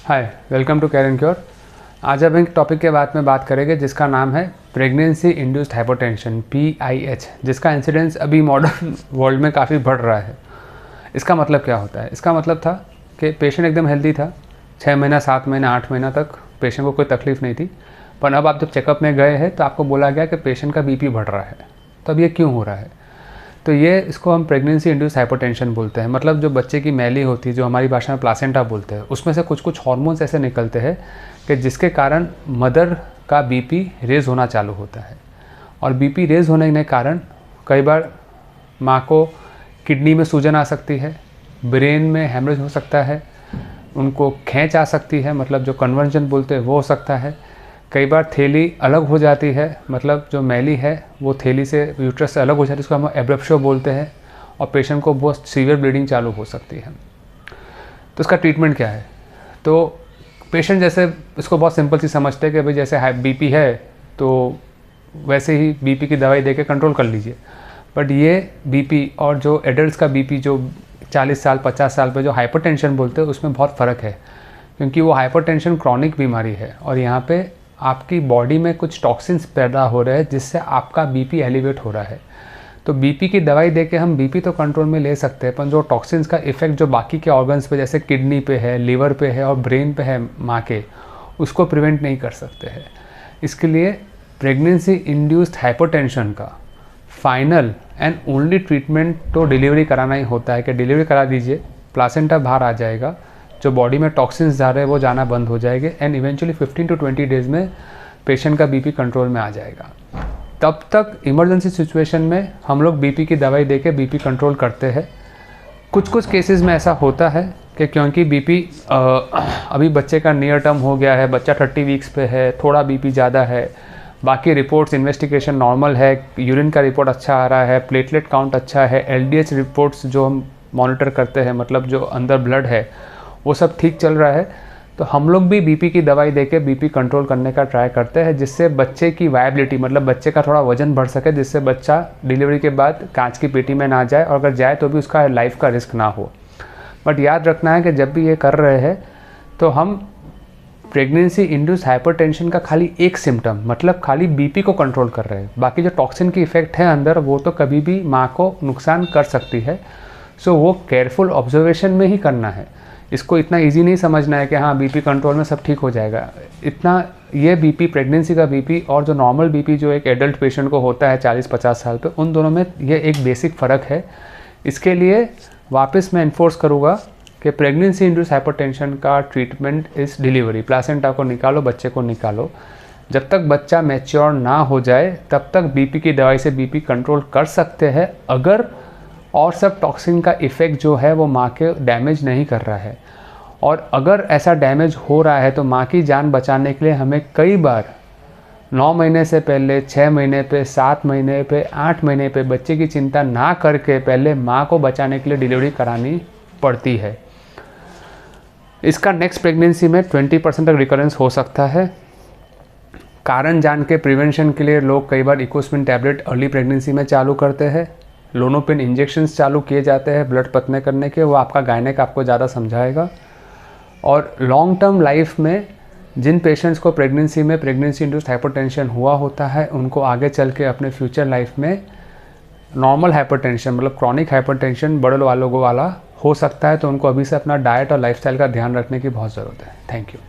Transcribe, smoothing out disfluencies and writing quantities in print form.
Hi, welcome to care and cure. आज अब एक टॉपिक के बारे में बात करेंगे जिसका नाम है प्रेगनेंसी इंड्यूस्ड हाइपोटेंशन PIH, जिसका इंसिडेंस अभी मॉडर्न वर्ल्ड में काफ़ी बढ़ रहा है। इसका मतलब क्या होता है? इसका मतलब था कि पेशेंट एकदम हेल्दी था, 6 महीना 7 महीना 8 महीना तक पेशेंट को कोई तकलीफ़ नहीं थी, पर अब आप जब चेकअप में गए हैं तो आपको बोला गया कि पेशेंट का BP बढ़ रहा है। तो अब ये क्यों हो रहा है? तो ये इसको हम प्रेगनेंसी इंड्यूस हाइपोटेंशन बोलते हैं। मतलब जो बच्चे की मैली होती है, जो हमारी भाषा में प्लासेंटा बोलते हैं, उसमें से कुछ कुछ हार्मोन्स ऐसे निकलते हैं कि जिसके कारण मदर का BP रेज़ होना चालू होता है। और BP रेज़ होने के कारण कई बार माँ को किडनी में सूजन आ सकती है, ब्रेन में हेमरेज हो सकता है, उनको खींच आ सकती है, मतलब जो कन्वर्जन बोलते हैं वो हो सकता है। कई बार थैली अलग हो जाती है, मतलब जो मैली है वो थैली से यूट्रस से अलग हो जाती है, इसको हम एब्रप्शो बोलते हैं, और पेशेंट को बहुत सीवियर ब्लीडिंग चालू हो सकती है। तो इसका ट्रीटमेंट क्या है? तो पेशेंट जैसे इसको बहुत सिंपल सी समझते हैं कि भाई जैसे BP है तो वैसे ही BP की दवाई दे के कंट्रोल कर लीजिए। बट ये BP और जो एडल्ट का BP जो 40 साल 50 साल पे जो हाइपरटेंशन बोलते हैं उसमें बहुत फ़र्क है, क्योंकि वो हाइपरटेंशन क्रॉनिक बीमारी है और यहाँ पे आपकी बॉडी में कुछ टॉक्सिन्स पैदा हो रहे हैं जिससे आपका BP एलिवेट हो रहा है। तो BP की दवाई देके हम BP तो कंट्रोल में ले सकते हैं, पर जो टॉक्सिन्स का इफ़ेक्ट जो बाकी के ऑर्गन्स पे जैसे किडनी पे है, लिवर पे है और ब्रेन पे है माँ के, उसको प्रिवेंट नहीं कर सकते हैं। इसके लिए प्रेगनेंसी इंड्यूस्ड हाइपोटेंशन का फाइनल एंड ओनली ट्रीटमेंट तो डिलीवरी कराना ही होता है कि डिलीवरी करा दीजिए, प्लासेंटा बाहर आ जाएगा, जो बॉडी में टॉक्सिन्स जा रहे हैं वो जाना बंद हो जाएंगे एंड इवेंचुअली 15 to 20 डेज़ में पेशेंट का BP कंट्रोल में आ जाएगा। तब तक इमरजेंसी सिचुएशन में हम लोग BP की दवाई देके BP कंट्रोल करते हैं। कुछ कुछ केसेस में ऐसा होता है कि क्योंकि BP अभी बच्चे का नियर टर्म हो गया है, बच्चा 30 वीक्स पे है, थोड़ा BP ज़्यादा है, बाकी रिपोर्ट्स इन्वेस्टिगेशन नॉर्मल है, यूरिन का रिपोर्ट अच्छा आ रहा है, प्लेटलेट काउंट अच्छा है, LDH रिपोर्ट्स जो हम मॉनिटर करते हैं, मतलब जो अंदर ब्लड है वो सब ठीक चल रहा है, तो हम लोग भी BP की दवाई देके BP कंट्रोल करने का ट्राई करते हैं, जिससे बच्चे की वायबिलिटी, मतलब बच्चे का थोड़ा वजन बढ़ सके, जिससे बच्चा डिलीवरी के बाद कांच की पेटी में ना जाए, और अगर जाए तो भी उसका लाइफ का रिस्क ना हो। बट याद रखना है कि जब भी ये कर रहे हैं तो हम प्रेगनेंसी इंड्यूस हाइपरटेंशन का खाली एक सिम्टम, मतलब खाली BP को कंट्रोल कर रहे हैं, बाकी जो टॉक्सिन की इफेक्ट है अंदर वो तो कभी भी माँ को नुकसान कर सकती है। सो वो केयरफुल ऑब्जर्वेशन में ही करना है। इसको इतना इजी नहीं समझना है कि हाँ BP कंट्रोल में सब ठीक हो जाएगा। इतना ये BP, प्रेगनेंसी का BP और जो नॉर्मल BP जो एक एडल्ट पेशेंट को होता है 40-50 साल पे, उन दोनों में ये एक बेसिक फ़र्क है। इसके लिए वापस मैं इन्फोर्स करूँगा कि प्रेगनेंसी इंड्यूस हाइपरटेंशन का ट्रीटमेंट इस डिलीवरी, प्लासेंटा को निकालो, बच्चे को निकालो। जब तक बच्चा मैच्योर ना हो जाए तब तक BP की दवाई से BP कंट्रोल कर सकते हैं, अगर और सब टॉक्सिन का इफ़ेक्ट जो है वो माँ के डैमेज नहीं कर रहा है। और अगर ऐसा डैमेज हो रहा है तो माँ की जान बचाने के लिए हमें कई बार 9 महीने से पहले, 6 महीने पे, 7 महीने पे, 8 महीने पे बच्चे की चिंता ना करके पहले माँ को बचाने के लिए डिलीवरी करानी पड़ती है। इसका नेक्स्ट प्रेगनेंसी में 20% तक रिकरेंस हो सकता है। कारण जान के प्रिवेंशन के लिए लोग कई बार इकोस्पिन टैबलेट अर्ली प्रेगनेंसी में चालू करते हैं, लोनोपिन इंजेक्शंस चालू किए जाते हैं ब्लड पतले करने के, वो आपका गायनेक आपको ज़्यादा समझाएगा। और लॉन्ग टर्म लाइफ में जिन पेशेंट्स को प्रेगनेंसी में प्रेगनेंसी इंड्यूस्ड हाइपरटेंशन हुआ होता है, उनको आगे चल के अपने फ्यूचर लाइफ में नॉर्मल हाइपरटेंशन, मतलब क्रॉनिक हाइपरटेंशन बड़े वालों को वाला हो सकता है। तो उनको अभी से अपना डाइट और लाइफस्टाइल का ध्यान रखने की बहुत ज़रूरत है। Thank you.